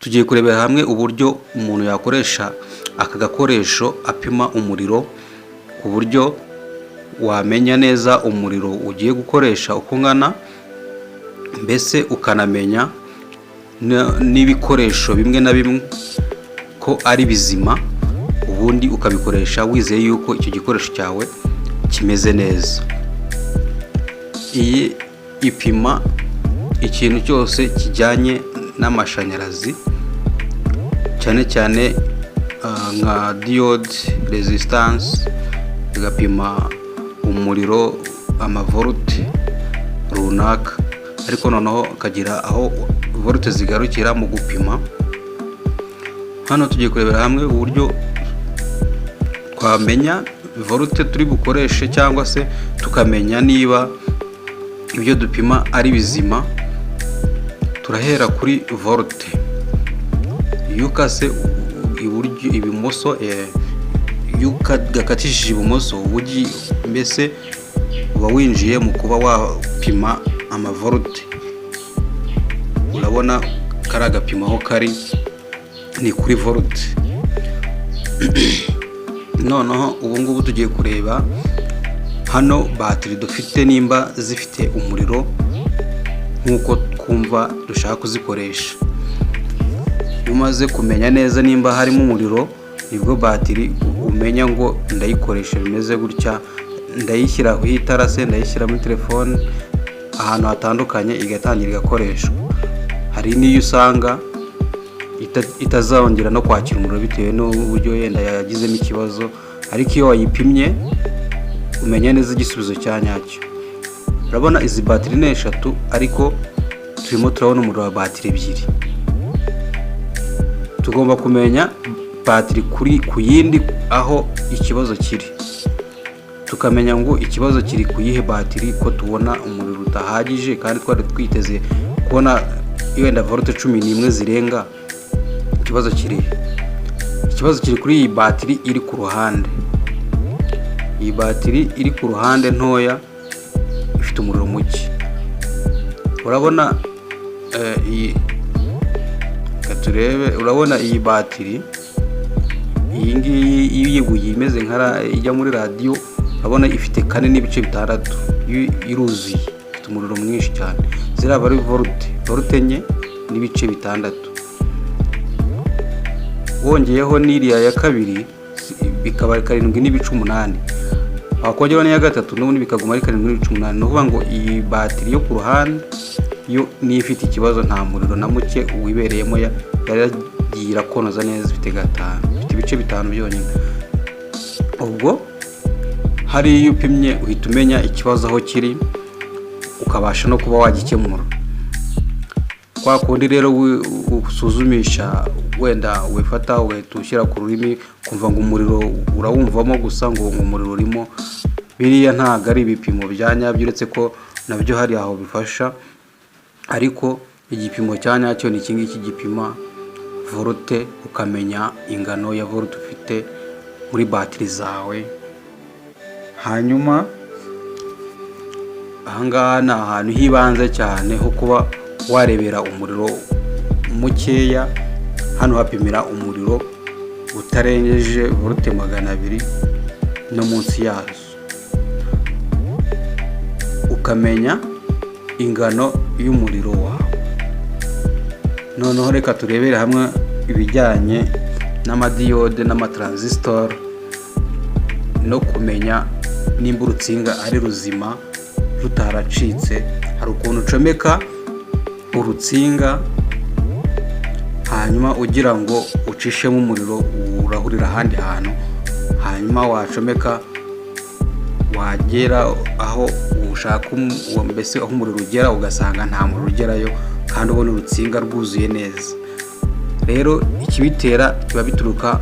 Tugiye kurebera hamwe uburyo umuntu yakoresha aka gakoresho apima umuriro, ku buryo wamenya neza umuriro ugiye gukoresha uko ungana, mbese ukanamenya n'ibikoresho bimwe na bimwe ko ari bizima, ubundi ukabikoresha wizeye yuko icyo gikoresho cyawe kimeze neza. Iyi ipima ikintu cyose kijyanye n'amashanyarazi, cyane cyane nka diode, resistance, igapima umuriro, amavolte runaka, ariko noneho kagira aho volte zigarukira mu gupima. Hano tugiye kurebera hamwe uburyo twamenya volte turi bukoreshe, cyangwa se tukamenya niba ibyo dupima ari bizima. Turahera kuri volte. Iyo ukase iburyo ibumoso, iyo gakatishije ibumoso, mbese uba winjiye mu kuba wapima amavolte. Urabona kari agapima aho kari ni kuri volte. Noneho ubu ngubu tugiye kureba hano batiri dufite nimba zifite umuriro nk'uko twumva dushaka kuzikoresha. Iyo umaze kumenya neza nimba harimo umuriro, nibwo batiri umenya ngo ndayikoresha bimeze gutya, ndayishyira ku itara se, ndayishyira muri telefone, ahantu hatandukanye igatangira igakoreshwa. Hari n'iyo usanga itazongera no kwakira umuriro bitewe n'uburyo yenda yagizemo ikibazo, ariko iyo wayipimye umenya neza igisubizo cya nyacyo. Urabona izi batiri ni eshatu, ariko turimo turabona umuriro wa batiri ebyiri. Tugomba kumenya batiri ku yindi aho ikibazo kiri, tukamenya ngo ikibazo kiri ku yihe batiri, ko tubona umuriro udahagije kandi twari twiteze kubona wenda volte 11 zirenga. Ikibazo kiri kuri iyi batiri iri ku ruhande. Iyi batiri iri ku ruhande ntoya ifite umuriro muke. Urabona turebe, urabona iyi batiri iyi ngiyi iyo uyiguye imeze nka ijya muri radiyo, urabona ifite 4.6, iruzuye, ifite umuriro mwinshi cyane. Ziraba ari volte 4.6. Wongeyeho n'iriya ya kabiri bikaba 7.8, wakongeraho n'iya gatatu n'ubundi bikaguma ari 7.8. Ni ukuvuga ngo iyi batiri yo ku ruhande yo ni ifite ikibazo, nta muriro na muke wibereyemo, yaragiye irakonoza neza, ifite 5, ifite ibice 5 byonyine. Ubwo hari iyo upimye uhita umenya ikibazo aho kiri, ukabasha no kuba wagikemura. Kwa kundi rero usuzumisha, wenda wifata ugahita ushyira ku rurimi kumva ngo umuriro urawumvamo gusa, ngo umuriro urimo. Biriya ntabwo ari ibipimo bya nyabyo, uretse ko nabyo hari aho bifasha, ariko igipimo cya nyacyo ni iki ngiki gipima volte, ukamenya ingano ya volte ufite muri batiri zawe. Hanyuma ahangaha ni ahantu hibanze cyane ho kuba warebera umuriro mukeya. Hano hapimira umuriro utarengeje volte 200 no munsi yazo, ukamenya ingano y'umuriro wawe. Noneho reka turebere hamwe ibijyanye n'amadiyode n'amatransistor, no kumenya nimba urutsinga ari ruzima rutaracitse. Hari ukuntu ucomeka urutsinga, hanyuma ugira ngo ucishemo umuriro urahurira ahandi hantu, hanyuma wacomeka wagera aho ushaka, mbese aho umuriro ugera ugasanga nta muriro ugerayo, kandi ubona urutsinga rwuzuye neza. Rero ikibitera kiba bituruka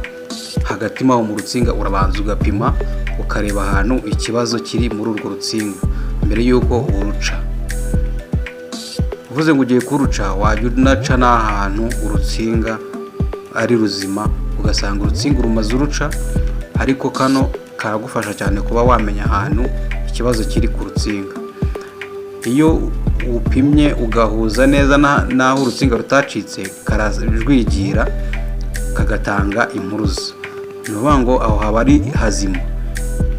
hagati mu rutsinga. Urabanza ugapima, ukareba ahantu ikibazo kiri muri urwo rutsinga mbere y'uko uruca. Uvuze ngo ugiye kuruca, wajya unaca n'ahantu urutsinga ari ruzima, ugasanga urutsinga rumaze uruca. Ariko kano karagufasha cyane kuba wamenya ahantu ikibazo kiri ku rutsinga. iyo upimye ugahuza neza n'aho urutsinga rutacitse karajwigira kagatanga impuruza, ni ukuvuga ngo aho haba ari hazima.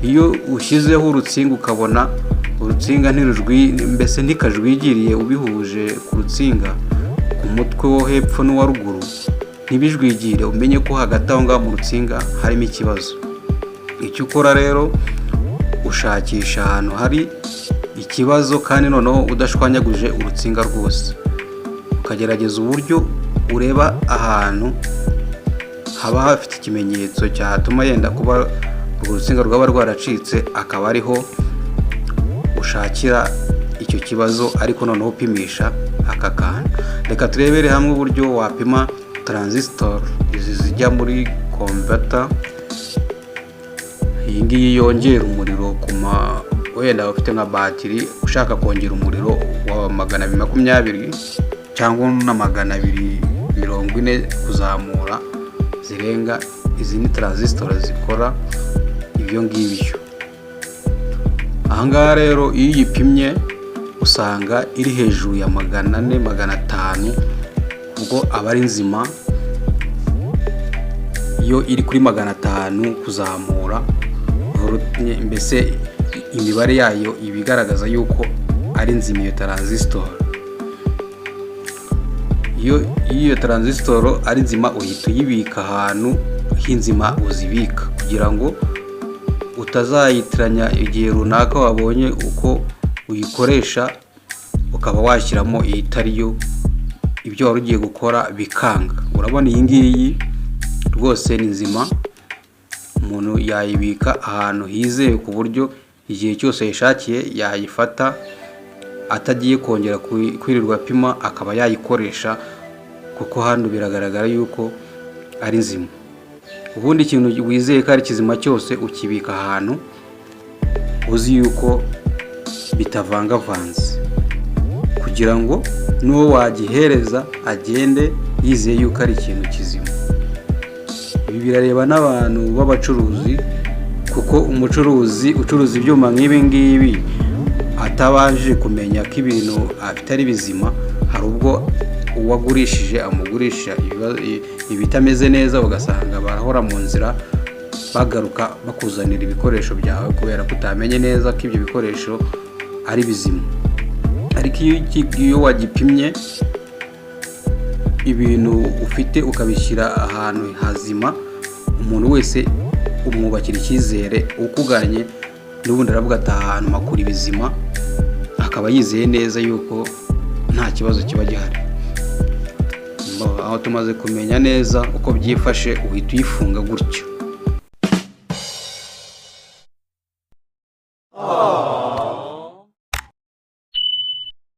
Iyo ushyizeho urutsinga ukabona urutsinga mbese ntikajwigiriye ubihuje ku rutsinga ku mutwe wo hepfo n'uwa ruguru ntibijwigire, umenye ko hagati aho ngaho mu rutsinga harimo ikibazo. Icyo ukora rero ushakisha ahantu hari ikibazo kandi noneho udashwanyaguje urutsinga rwose, ukagerageza uburyo ureba ahantu haba hafite ikimenyetso cyatuma yenda kuba urwo rutsinga rwaba rwaracitse, akaba ariho ushakira icyo kibazo, ariko noneho upimisha aka kantu. Reka turebere hamwe uburyo wapima transistor izi zijya muri converter. Iyi ngiyi yongera umuriro wenda ufite nka batiri ushaka kongera umuriro wa 220 cyangwa na 240 kuzamura zirenga. Izi ni transistor zikora ibyo ngibyo. Ahangaha rero iyo uyipimye usanga iri hejuru ya 400 500, ubwo aba ari nzima. Iyo iri kuri 500 kuzamura, mbese imibare yayo ibigaragaza yuko ari nzima iyo transistor. Iyo transistor ari nzima uhita uyibika ahantu h'inzima uzibika, kugira ngo utazayitiranya igihe runaka wabonye uko uyikoresha ukaba washyiramo itariyo, ibyo wari ugiye gukora bikanga. Urabona iyi ngiyi rwose ni nzima, umuntu yayibika ahantu hizewe ku buryo igihe cyose yishakiye yayifata atagiye kongera kwirirwa apima, akaba yayikoresha, kuko hano biragaragara yuko ari nzima. Ubundi ikintu wizeye ko ari kizima cyose ukibika ahantu uzi yuko bitavangavanze, kugira ngo n'uwo wagihereza agende yizeye yuko ari ikintu kizima. Ibi birareba n'abantu b'abacuruzi, kuko umucuruzi ucuruza ibyuma nk'ibi ngibi atabanje kumenya ko ibintu atari bizima, hari ubwo uwagurishije amugurisha ibitameze neza, ugasanga barahora mu nzira bagaruka bakuzanira ibikoresho byawe kubera ko utamenye neza ko ibyo bikoresho ari bizima. Ariko iyo wagipimye ibintu ufite ukabishyira ahantu hazima, umuntu wese umwubakira icyizere, ukuganye n'ubundi aravuga ati ahantu makuru ibizima, akaba yizeye neza yuko nta kibazo kiba gihari. Aho tumaze kumenya neza uko byifashe, uhita uyifunga gutyo.